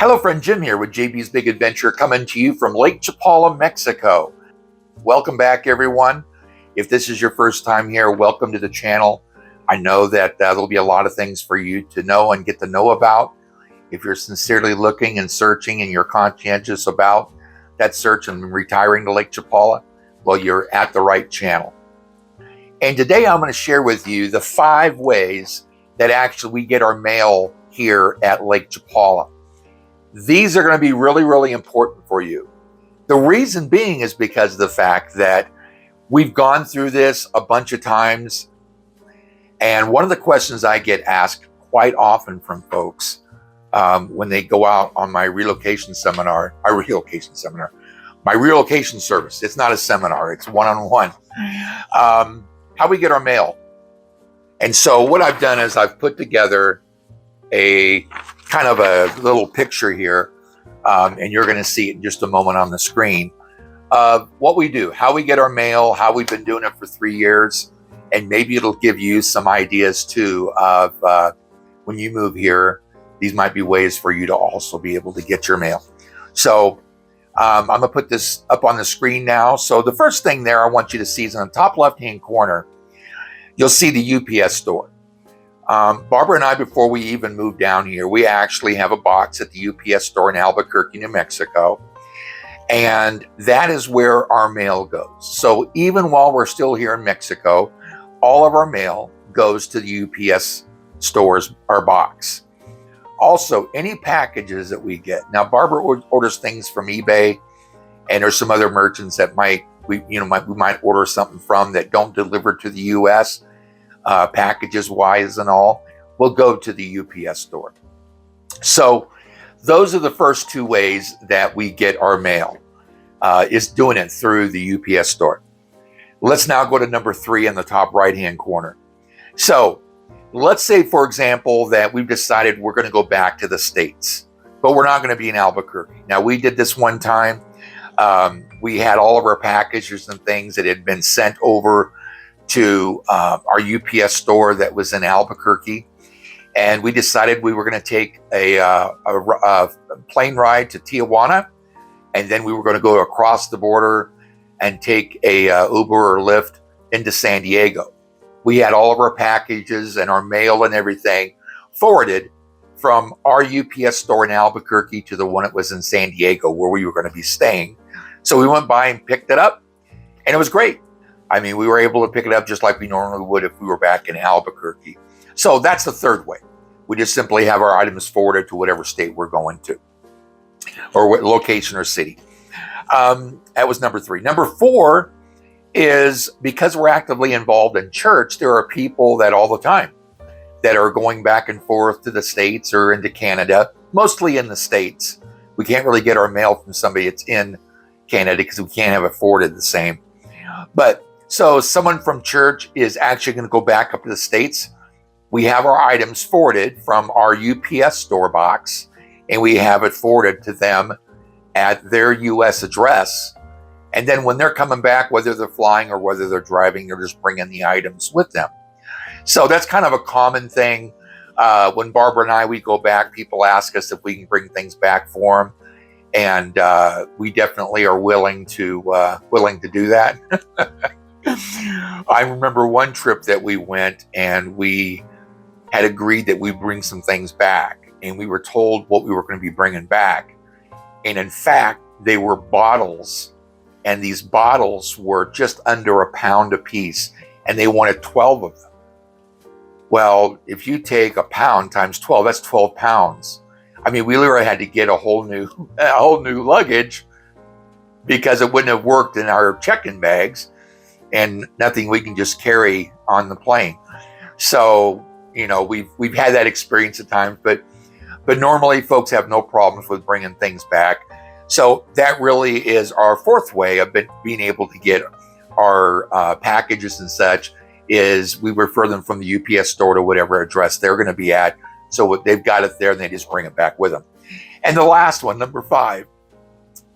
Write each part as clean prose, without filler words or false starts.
Hello friend, Jim here with JB's Big Adventure, coming to you from Lake Chapala, Mexico. Welcome back everyone. If this is your first time here, welcome to the channel. I know that there'll be a lot of things for you to know and get to know about. If you're sincerely looking and searching and you're conscientious about that search and retiring to Lake Chapala, well, you're at the right channel. And today I'm going to share with you the 5 ways that actually we get our mail here at Lake Chapala. These are going to be really, really important for you. The reason being is because of the fact that we've gone through this a bunch of times. And one of the questions I get asked quite often from folks when they go out on my relocation seminar, my relocation service. It's not a seminar, it's one-on-one. How we get our mail. And so what I've done is I've put together a kind of a little picture here, and you're going to see it in just a moment on the screen, of what we do, how we get our mail, how we've been doing it for 3 years, and maybe it'll give you some ideas too of when you move here, these might be ways for you to also be able to get your mail. So I'm going to put this up on the screen now. So the first thing there I want you to see is in the top left-hand corner, you'll see the UPS store. Barbara and I, before we even moved down here, we actually have a box at the UPS store in Albuquerque, New Mexico. And that is where our mail goes. So even while we're still here in Mexico, all of our mail goes to the UPS stores, our box. Also, any packages that we get. Now, Barbara orders things from eBay, and there's some other merchants that we might order something from that don't deliver to the US. Packages wise and all, will go to the UPS store. So those are the first 2 ways that we get our mail, is doing it through the UPS store. Let's now go to number 3 in the top right hand corner. So let's say, for example, that we've decided we're going to go back to the States, but we're not going to be in Albuquerque. Now, we did this one time. We had all of our packages and things that had been sent over to our UPS store that was in Albuquerque, and we decided we were going to take a plane ride to Tijuana, and then we were going to go across the border and take a Uber or Lyft into San Diego. We had all of our packages and our mail and everything forwarded from our UPS store in Albuquerque to the one that was in San Diego, where we were going to be staying. So we went by and picked it up, and it was great. I mean, we were able to pick it up just like we normally would if we were back in Albuquerque. So that's the 3rd way. We just simply have our items forwarded to whatever state we're going to, or what location or city. That was number 3. Number 4 is, because we're actively involved in church, there are people that all the time that are going back and forth to the States or into Canada, mostly in the States. We can't really get our mail from somebody that's in Canada because we can't have it forwarded the same. But so someone from church is actually going to go back up to the States. We have our items forwarded from our UPS store box, and we have it forwarded to them at their US address. And then when they're coming back, whether they're flying or whether they're driving, they're just bringing the items with them. So that's kind of a common thing. When Barbara and I, we go back, people ask us if we can bring things back for them. And we definitely are willing to do that. I remember one trip that we went, and we had agreed that we'd bring some things back, and we were told what we were going to be bringing back. And in fact, they were bottles, and these bottles were just under a pound a piece, and they wanted 12 of them. Well, if you take a pound times 12, that's 12 pounds. I mean, we literally had to get a whole new luggage because it wouldn't have worked in our check-in bags, and nothing we can just carry on the plane. So, we've had that experience at times, but normally folks have no problems with bringing things back. So that really is our 4th way of being able to get our packages and such, is we refer them from the UPS store to whatever address they're going to be at. So they've got it there, and they just bring it back with them. And the last one, number 5,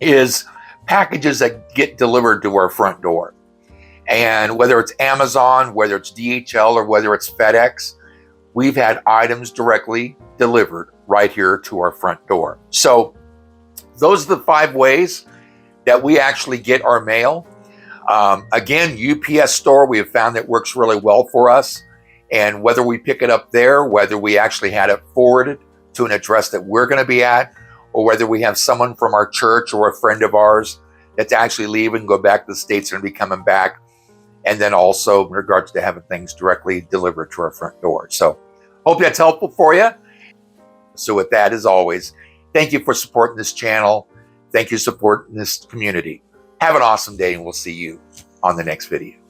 is packages that get delivered to our front door. And whether it's Amazon, whether it's DHL, or whether it's FedEx, we've had items directly delivered right here to our front door. So those are the 5 ways that we actually get our mail. Again, UPS store, we have found that works really well for us. And whether we pick it up there, whether we actually had it forwarded to an address that we're going to be at, or whether we have someone from our church or a friend of ours that's actually leaving, go back to the States and be coming back. And then also in regards to having things directly delivered to our front door. So hope that's helpful for you. So with that, as always, thank you for supporting this channel. Thank you for supporting this community. Have an awesome day, and we'll see you on the next video.